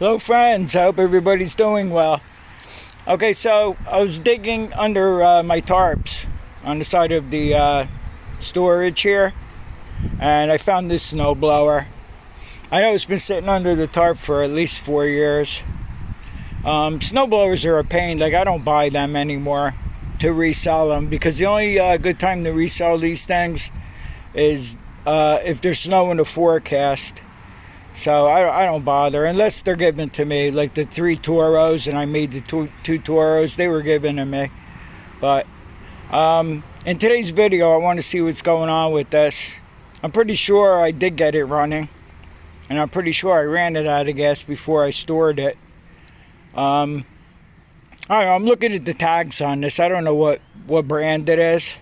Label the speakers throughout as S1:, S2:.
S1: Hello friends, I hope everybody's doing well. Okay, so I was digging under my tarps on the side of the storage here, and I found this snowblower. I know it's been sitting under the tarp for at least 4 years. Snowblowers are a pain. Like, I don't buy them anymore to resell them, because the only good time to resell these things is if there's snow in the forecast. So I don't bother unless they're given to me, like the 3 Toros, and I made the two Toros. They were given to me. But in today's video, I want to see what's going on with this. I'm pretty sure I did get it running, and I'm pretty sure I ran it out of gas before I stored it. I don't know, I'm looking at the tags on this. I don't know what brand it is.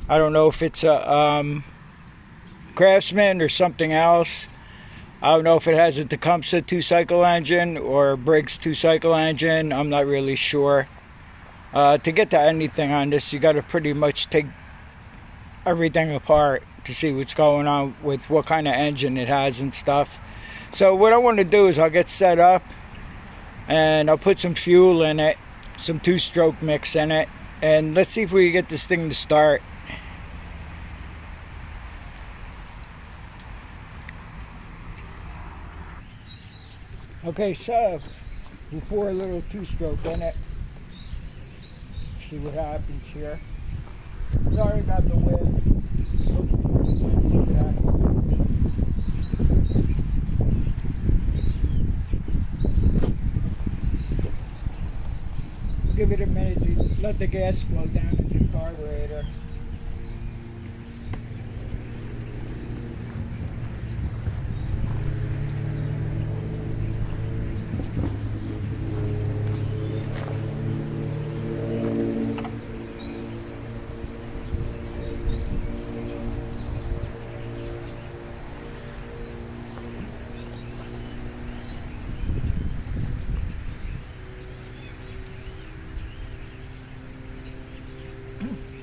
S1: I don't know if it's a Craftsman or something else. I don't know if it has a Tecumseh 2-cycle engine or a Briggs 2-cycle engine. I'm not really sure. To get to anything on this, you got to pretty much take everything apart to see what's going on with what kind of engine it has and stuff. So what I want to do is I'll get set up and I'll put some fuel in it, some 2-stroke mix in it, and let's see if we can get this thing to start. Okay, so we'll pour a little 2-stroke in it. See what happens here. Sorry about the wind. Look at that. Give it a minute to let the gas flow down into the carburetor.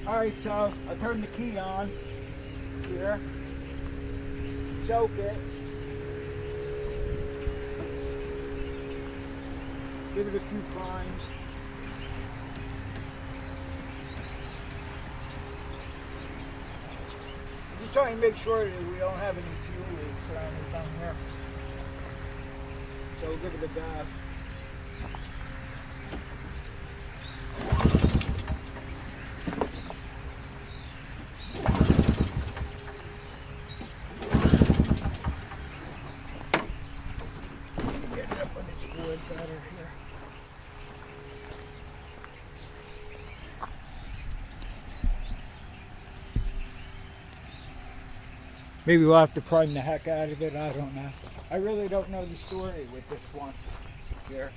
S1: Alright, so I turn the key on here, choke it, give it a few primes. Just try and make sure that we don't have any fuel leaks or anything here. So we'll give it a go. Better here. Maybe we'll have to prime the heck out of it. I don't know. I really don't know the story with this one here.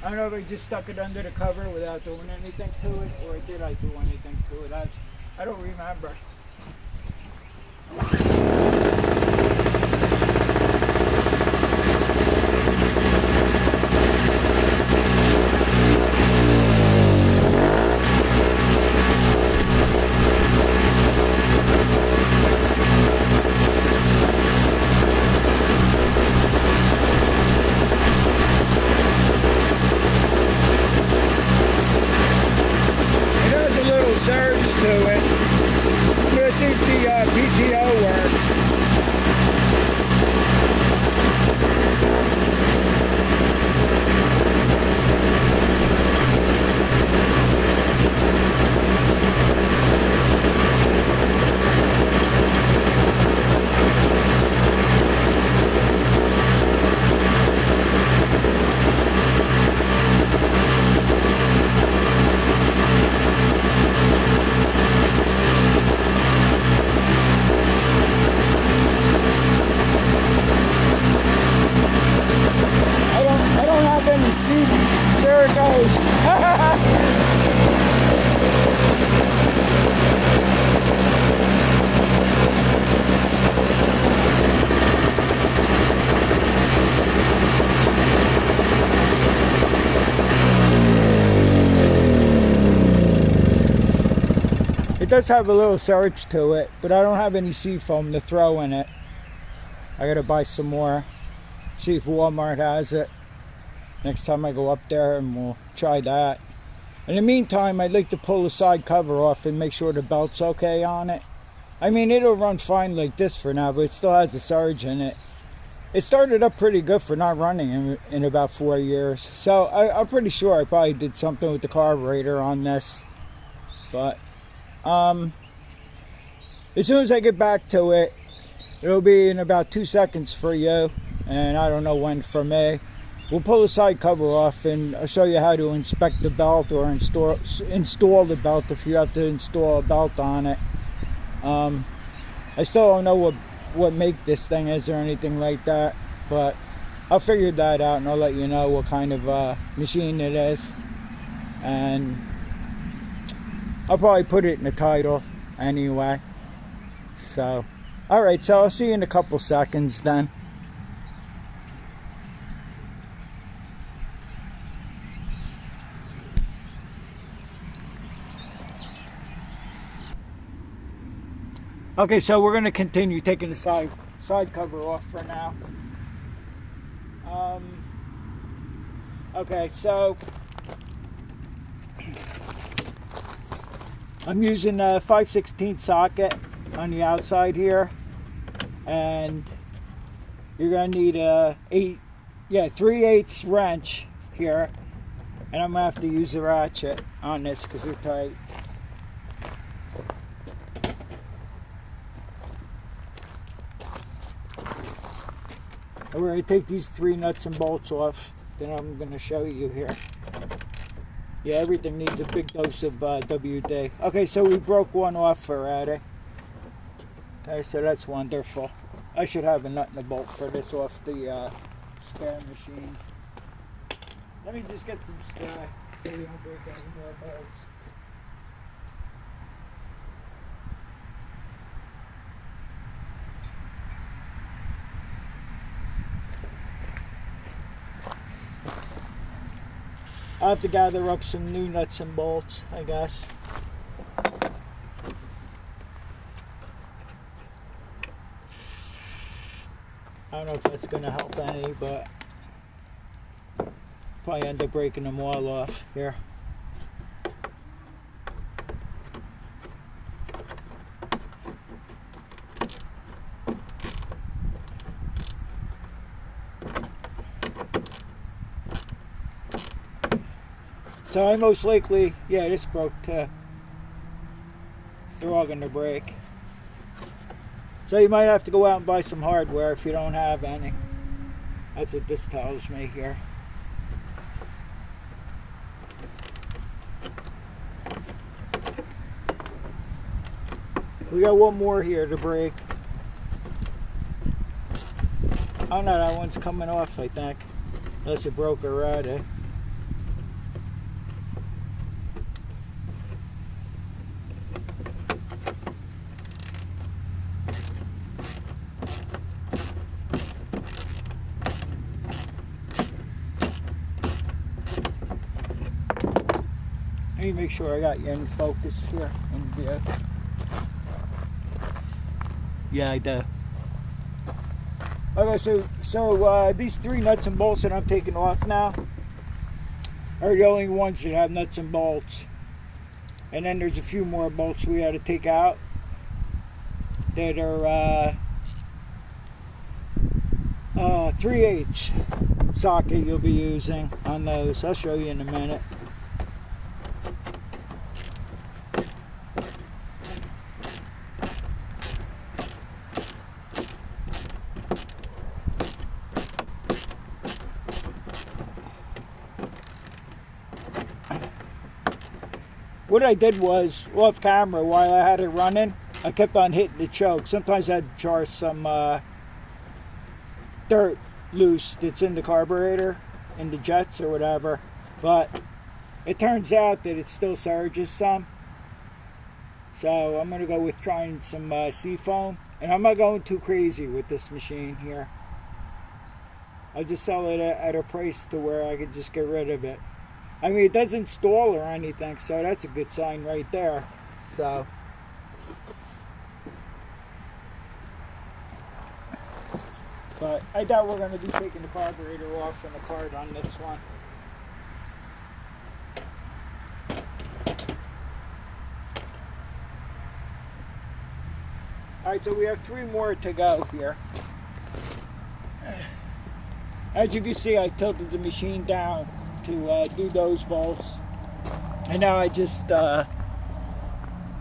S1: I don't know if I just stuck it under the cover without doing anything to it, or did I do anything to it? I don't remember. Surge to it. I'm going to see if the PTO works. does have a little surge to it, but I don't have any sea foam to throw in it. I gotta buy some more. See if Walmart has it. Next time I go up there, and we'll try that. In the meantime, I'd like to pull the side cover off and make sure the belt's okay on it. I mean, it'll run fine like this for now, but it still has the surge in it. It started up pretty good for not running in about 4 years. So I'm pretty sure I probably did something with the carburetor on this. But as soon as I get back to it, it'll be in about 2 seconds for you, and I don't know when for me. We'll pull the side cover off, and I'll show you how to inspect the belt or install the belt if you have to install a belt on it. I still don't know what make this thing is or anything like that, but I'll figure that out and I'll let you know what kind of machine it is, and I'll probably put it in the title anyway. So alright, so I'll see you in a couple seconds then. Okay, so we're going to continue taking the side cover off for now. Okay, so I'm using a 5/16 socket on the outside here, and you're going to need a 3/8 wrench here, and I'm going to have to use a ratchet on this because they're tight. We're going to take these 3 nuts and bolts off, then I'm going to show you here. Yeah, everything needs a big dose of WD. Okay, so we broke one off already. Okay, so that's wonderful. I should have a nut and a bolt for this off the spare machines. Let me just get some spray so we don't break any more bolts. I'll have to gather up some new nuts and bolts, I guess. I don't know if that's going to help any, but probably end up breaking them all off here. So I most likely, yeah, this broke too. They're all going to break. So you might have to go out and buy some hardware if you don't have any. That's what this tells me here. We got one more here to break. Oh no, that one's coming off, I think. Unless it broke already. Let me make sure I got you in focus here. Yeah, I do. Okay, so these 3 nuts and bolts that I'm taking off now are the only ones that have nuts and bolts. And then there's a few more bolts we had to take out that are 3/8 socket you'll be using on those. I'll show you in a minute. What I did was, off camera, while I had it running, I kept on hitting the choke. Sometimes I'd jar some dirt loose that's in the carburetor, in the jets or whatever. But it turns out that it still surges some. So I'm going to go with trying some sea foam. And I'm not going too crazy with this machine here. I'll just sell it at a price to where I could just get rid of it. I mean, it doesn't stall or anything, so that's a good sign right there. So But I doubt we're going to be taking the carburetor off in the cart on this one. Alright, so we have 3 more to go here. As you can see, I tilted the machine down to do those bolts. And now I just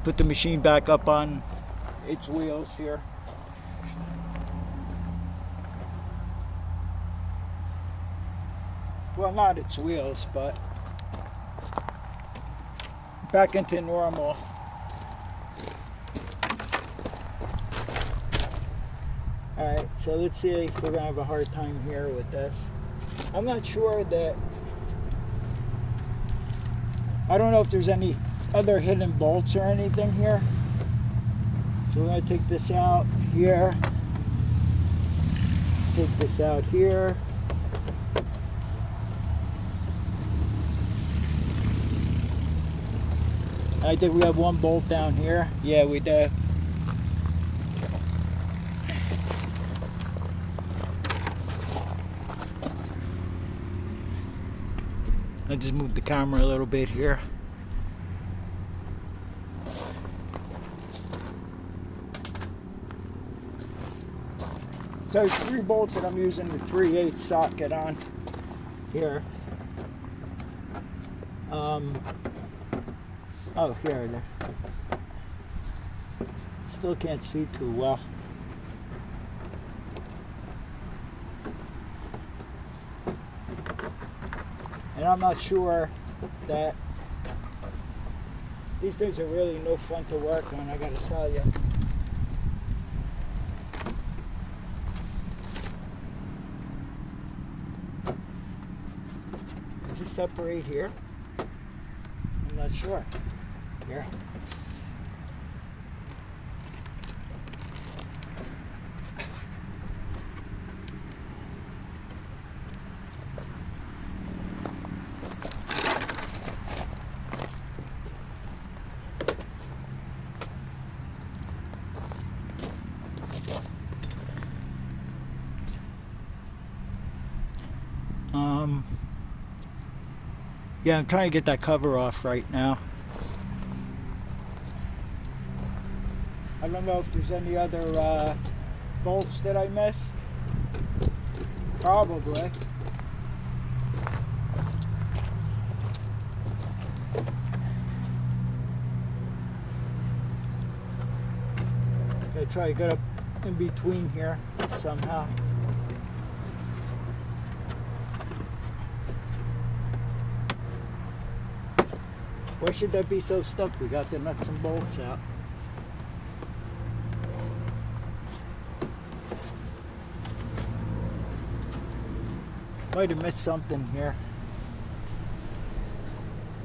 S1: put the machine back up on its wheels here. Well, not its wheels, but back into normal. Alright, so let's see if we're going to have a hard time here with this. I'm not sure that... I don't know if there's any other hidden bolts or anything here. So we're going to take this out here. Take this out here. I think we have one bolt down here. Yeah, we do. I just moved the camera a little bit here. So there's 3 bolts that I'm using the 3/8 socket on here. Oh, here it is. Still can't see too well. And I'm not sure that these things are really no fun to work on, I gotta tell you. Does this separate here? I'm not sure. Here. Yeah, I'm trying to get that cover off right now. I don't know if there's any other bolts that I missed. Probably. Gotta try to get up in between here somehow. Why should that be so stuck? We got the nuts and bolts out. Might have missed something here.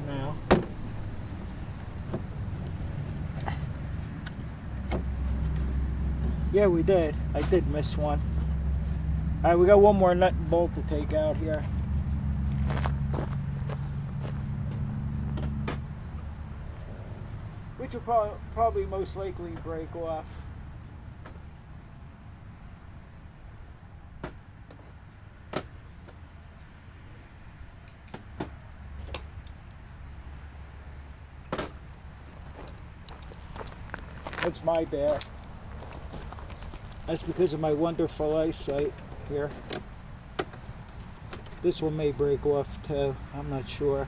S1: No. Yeah, we did. I did miss one. Alright, we got one more nut and bolt to take out here. Which will probably most likely break off. That's my bad. That's because of my wonderful eyesight here. This one may break off too. I'm not sure.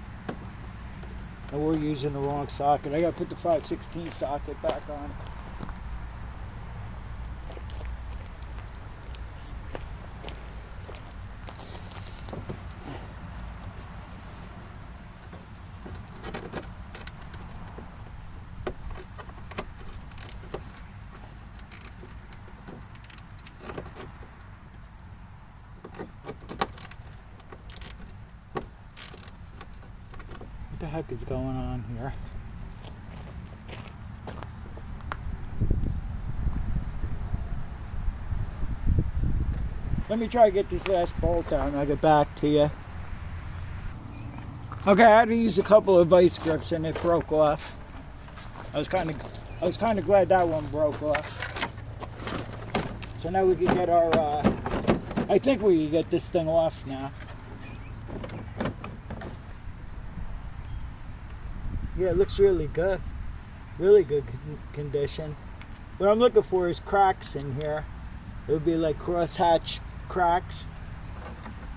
S1: And we're using the wrong socket. I gotta put the 5/16 socket back on. What the heck is going on here? Let me try to get this last bolt out and I'll get back to you. Okay, I had to use a couple of vice grips and it broke off. I I was kind of glad that one broke off. So now we can get our, I think we can get this thing off now. Yeah, it looks really good. Really good condition. What I'm looking for is cracks in here. It would be like crosshatch cracks.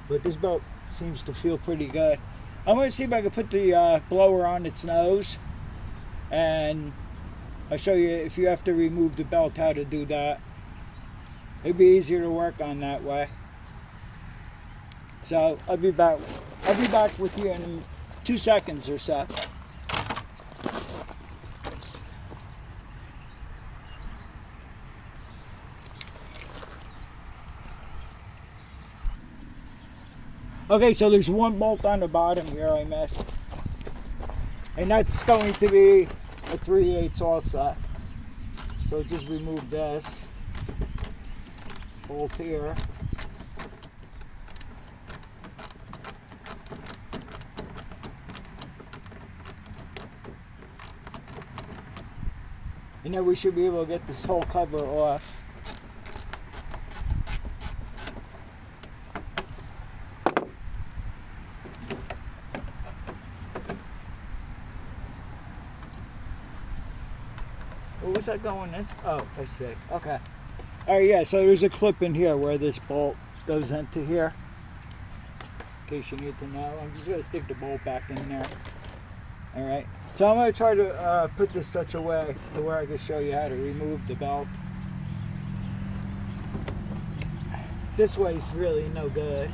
S1: But this belt seems to feel pretty good. I'm going to see if I can put the blower on its nose. And I'll show you if you have to remove the belt how to do that. It'd be easier to work on that way. So I'll be back with you in 2 seconds or so. Okay, so there's one bolt on the bottom here I missed. And that's going to be a 3/8 also. So just remove this bolt here. And then we should be able to get this whole cover off. What was that going in? Oh, I see. Okay. All right, yeah, so there's a clip in here where this bolt goes into here. In case you need to know. I'm just going to stick the bolt back in there. All right. So I'm going to try to put this such a way to where I can show you how to remove the belt. This way is really no good.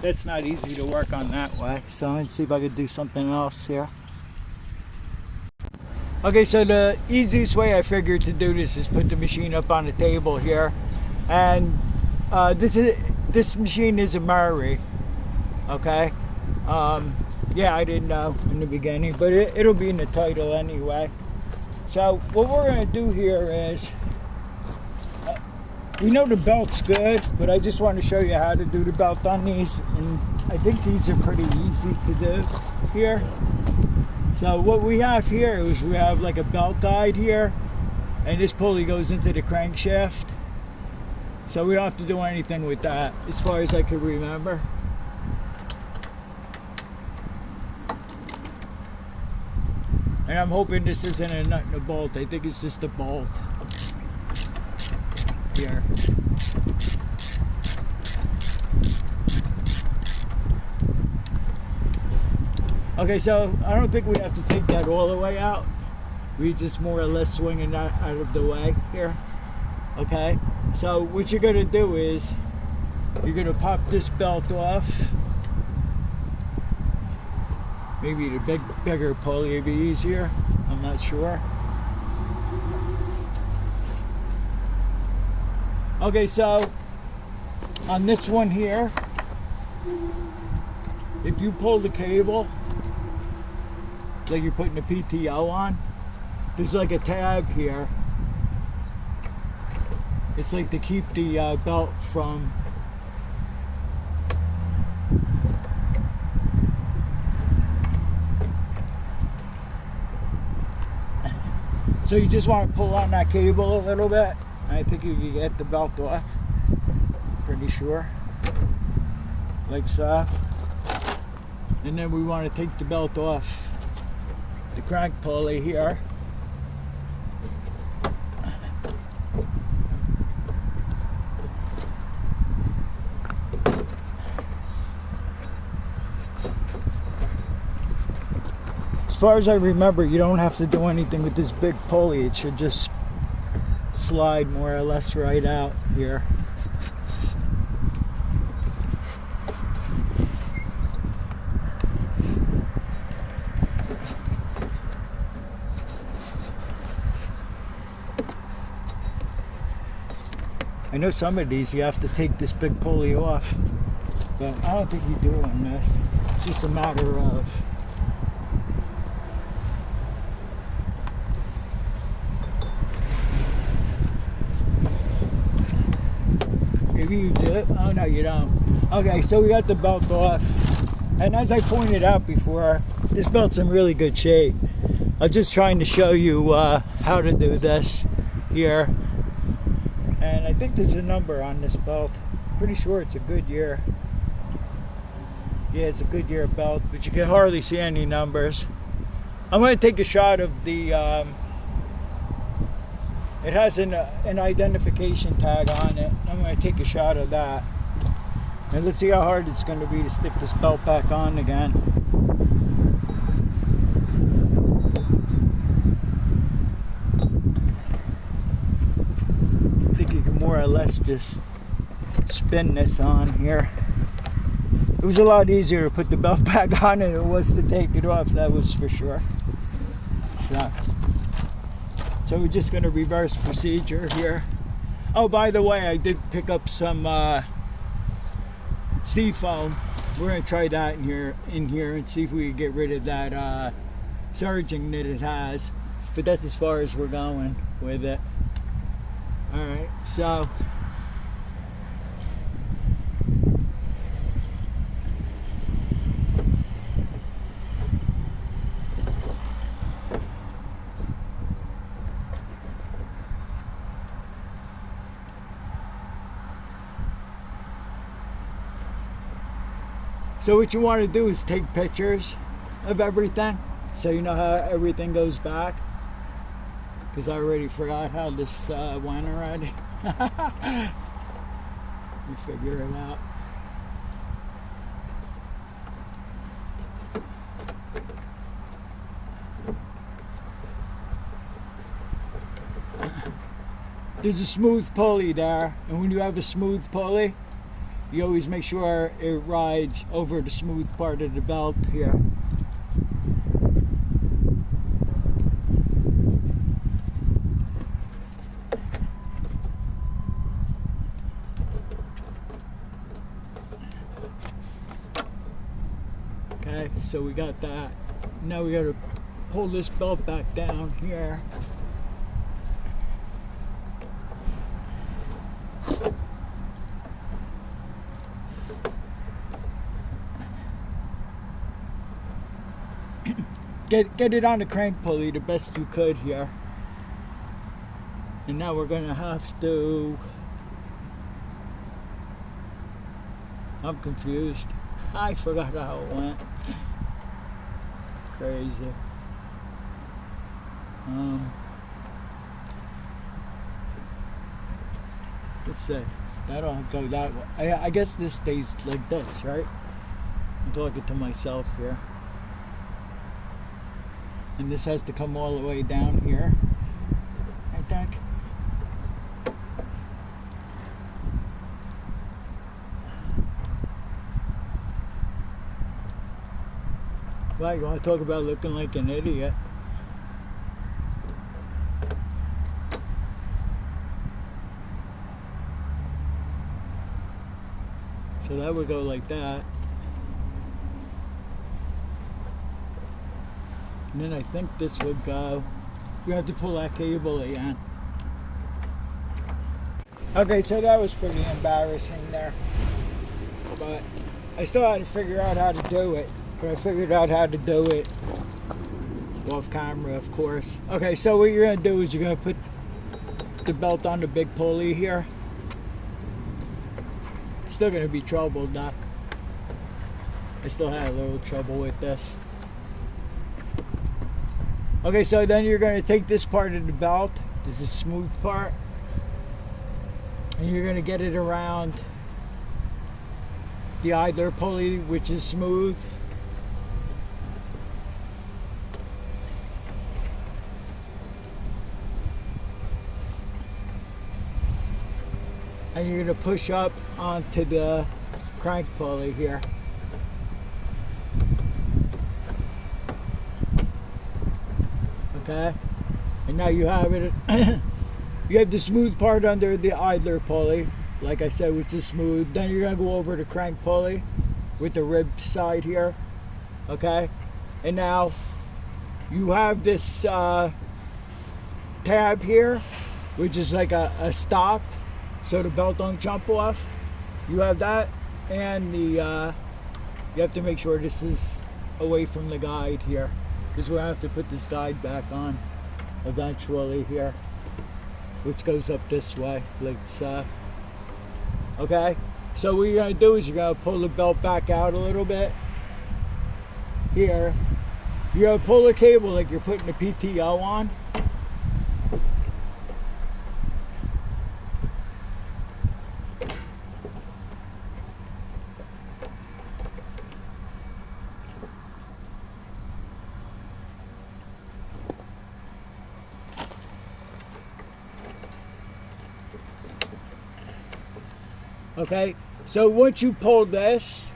S1: That's not easy to work on that way, so let's see if I could do something else here. Okay, so the easiest way I figured to do this is put the machine up on the table here, and this machine is a Murray. Okay, yeah, I didn't know in the beginning, but it'll be in the title anyway. So what we're going to do here is, we know the belt's good, but I just want to show you how to do the belt on these, and I think these are pretty easy to do here. So what we have here is we have like a belt guide here, and this pulley goes into the crankshaft. So we don't have to do anything with that, as far as I can remember. And I'm hoping this isn't a nut and a bolt. I think it's just a bolt. Here. Okay, so I don't think we have to take that all the way out. We just more or less swinging that out of the way here. Okay, so what you're gonna do is you're gonna pop this belt off. Maybe the bigger pulley would be easier. I'm not sure. Okay, so on this one here, if you pull the cable, like you're putting the PTO on, there's like a tab here. It's like to keep the belt from so you just want to pull on that cable a little bit. I think you can get the belt off, pretty sure, like so. And then we want to take the belt off the crank pulley here. As far as I remember, you don't have to do anything with this big pulley. It should just slide more or less right out here. I know some of these you have to take this big pulley off, but I don't think you do on this. It's just a matter of maybe you do it. Oh no, you don't. Okay, so we got the belt off, and as I pointed out before, this belt's in really good shape. I'm just trying to show you how to do this here. And I think there's a number on this belt. Pretty sure it's a Goodyear. Yeah, it's a Goodyear belt, but you can hardly see any numbers. I'm going to take a shot of the, it has an identification tag on it. I'm going to take a shot of that. And let's see how hard it's going to be to stick this belt back on again. More or less just spin this on here. It was a lot easier to put the belt back on than it was to take it off, that was for sure. So we're just going to reverse procedure here. Oh, by the way, I did pick up some sea foam. We're going to try that in here and see if we can get rid of that surging that it has. But that's as far as we're going with it. Alright, so what you want to do is take pictures of everything so you know how everything goes back. Because I already forgot how this went already. Let me figure it out. There's a smooth pulley there, and when you have a smooth pulley, you always make sure it rides over the smooth part of the belt here. Okay, so we got that. Now we got to pull this belt back down here. Get it on the crank pulley the best you could here. And now we're gonna have to, I'm confused. I forgot how it went. It's crazy. Let's see. That'll go that way. I guess this stays like this, right? I'm talking to myself here. And this has to come all the way down here, I think. Well, you want to talk about looking like an idiot? So that would go like that. And then I think this would go, you have to pull that cable again. Okay, so that was pretty embarrassing there. But I still had to figure out how to do it. But I figured out how to do it off camera, of course. Okay, so what you're going to do is you're going to put the belt on the big pulley here. Still going to be troubled though. I still had a little trouble with this. Okay, so then you're going to take this part of the belt, this is the smooth part, and you're going to get it around the idler pulley, which is smooth. and you're going to push up onto the crank pulley here. Okay, and now you have it. You have the smooth part under the idler pulley, like I said, which is smooth. Then you're going to go over the crank pulley with the ribbed side here. Okay, and now you have this tab here, which is like a stop, so the belt don't jump off. You have that, and the you have to make sure this is away from the guide here, because we'll have to put this guide back on eventually here, which goes up this way. Okay, so what you're gonna do is you're gonna pull the belt back out a little bit here. You're gonna pull the cable like you're putting the PTO on. Okay, so once you pull this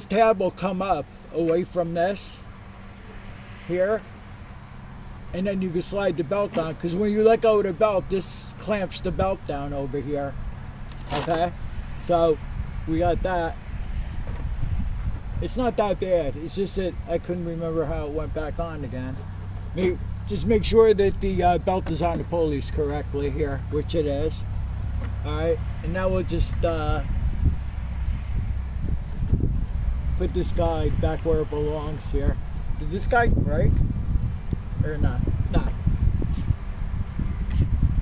S1: tab will come up away from this here, and then you can slide the belt on, because when you let go of the belt, this clamps the belt down over here. Okay, so we got that. It's not that bad, it's just that I couldn't remember how it went back on again. Just make sure that the belt is on the pulleys correctly here, which it is. Alright, and now we'll just put this guide back where it belongs here. Did this guide break? Or not? No.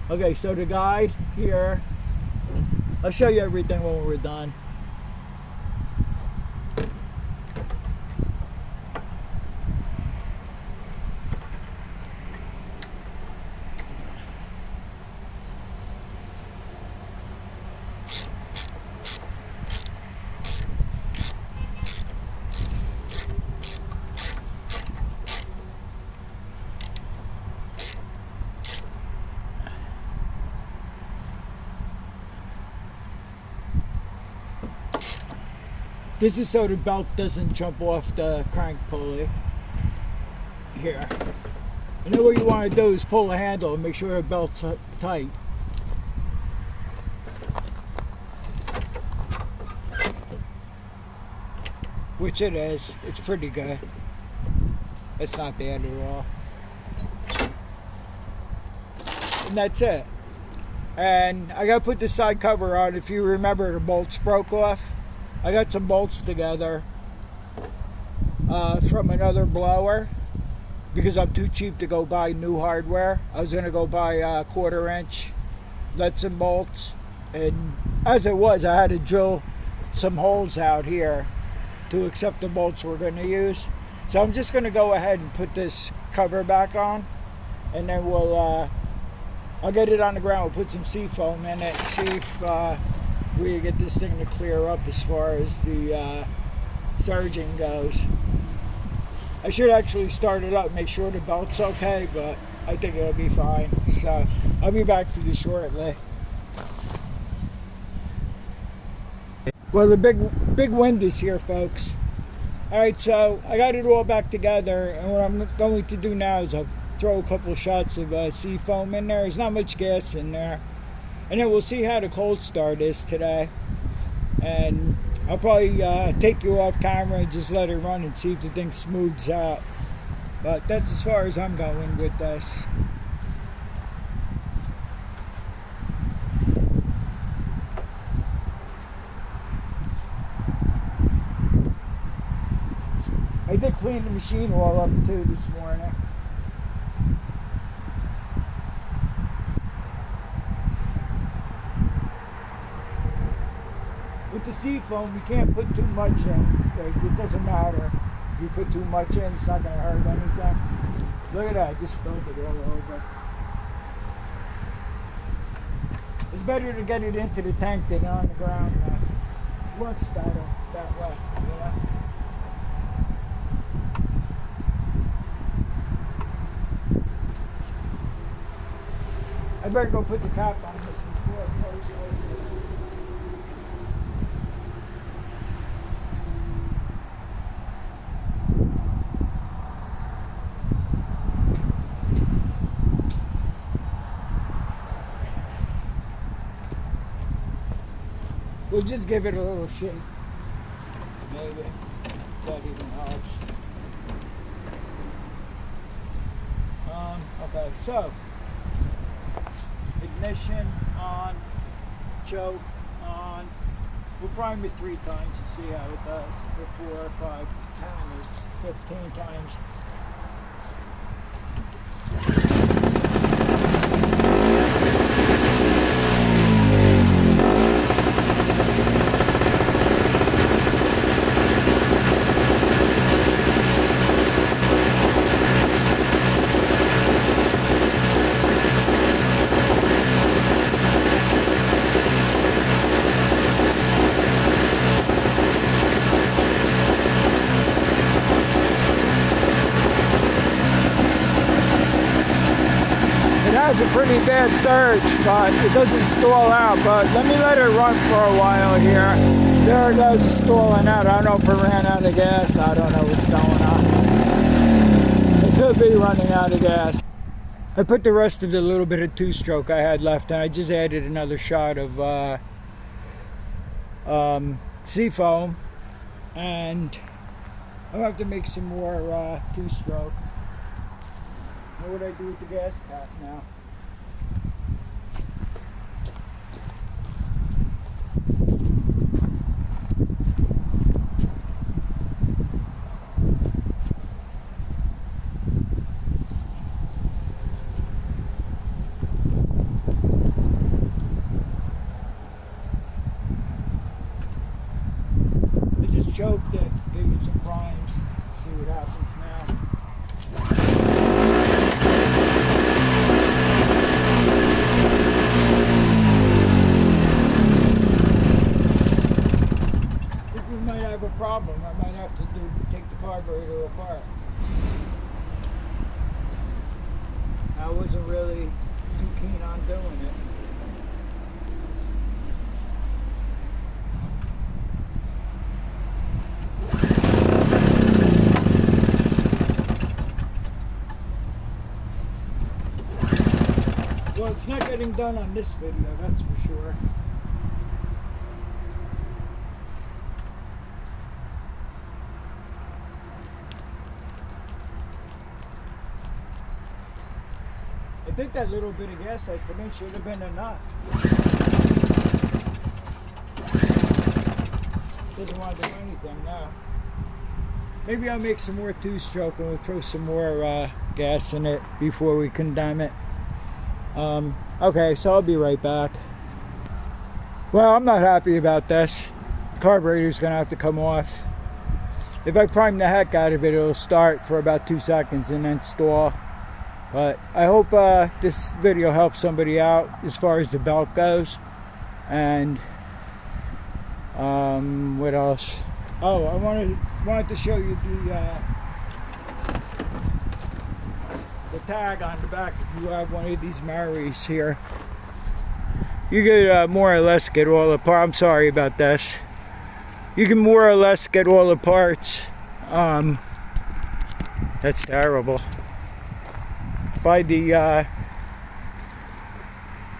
S1: Okay, so the guide here, I'll show you everything when we're done. This is so the belt doesn't jump off the crank pulley here. And then what you want to do is pull the handle and make sure the belt's tight. Which it is. It's pretty good. It's not bad at all. And that's it. And I gotta put the side cover on. If you remember, the bolts broke off. I got some bolts together from another blower, because I'm too cheap to go buy new hardware. I was gonna go buy a 1/4 inch nuts and bolts, and as it was, I had to drill some holes out here to accept the bolts we're gonna use. So I'm just gonna go ahead and put this cover back on, and then I'll get it on the ground. We'll put some seafoam in it and see if we get this thing to clear up as far as the surging goes. I should actually start it up, make sure the belt's okay, but I think it'll be fine. So I'll be back to this shortly. Well, the big wind is here, folks. Alright, so I got it all back together, and what I'm going to do now is I'll throw a couple shots of sea foam in there. There's not much gas in there. And then we'll see how the cold start is today. And I'll probably take you off camera and just let it run and see if the thing smooths out. But that's as far as I'm going with this. I did clean the machine all up too this morning. With the sea foam, you can't put too much in. Like, it doesn't matter. If you put too much in, it's not going to hurt anything. Look at that, I just spilled it all over. It's better to get it into the tank than on the ground. Works better that way, you know? I better go put the cap on this before it goes over. We'll just give it a little shake. Maybe that even helps. Okay, so ignition on, choke on. We'll prime it 3 times to see how it does. Or 4, 5, 10, or 15 times. It has a pretty bad surge, but it doesn't stall out. But let me let it run for a while here. There it goes, it's stalling out. I don't know if it ran out of gas. I don't know what's going on. It could be running out of gas. I put the rest of the little bit of 2-stroke I had left, and I just added another shot of seafoam, and I'll have to make some more 2-stroke. Know what I do with the gas cap now. I just choked it, gave it some primes, see what happens now. Problem. I might have to take the carburetor apart. I wasn't really too keen on doing it. Well, it's not getting done on this video, that's for sure. I think that little bit of gas I put in should have been enough. Doesn't want to do anything now. Maybe I'll make some more 2-stroke and we'll throw some more gas in it before we condemn it. Okay, so I'll be right back. Well, I'm not happy about this. The carburetor's going to have to come off. If I prime the heck out of it, it'll start for about 2 seconds and then stall. But I hope this video helps somebody out as far as the belt goes. And what else? Oh, I wanted to show you the tag on the back if you have one of these Marys here. You could more or less get all the parts. I'm sorry about this. You can more or less get all the parts. That's terrible. By the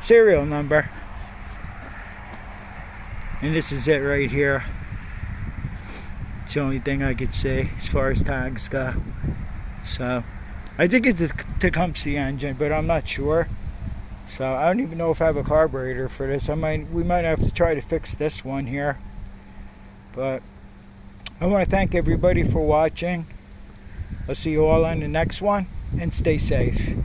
S1: serial number, and this is it right here. It's the only thing I could see as far as tags go. So I think it's a Tecumseh engine, but I'm not sure. So I don't even know if I have a carburetor for this. We might have to try to fix this one here. But I want to thank everybody for watching. I'll see you all on the next one, and stay safe.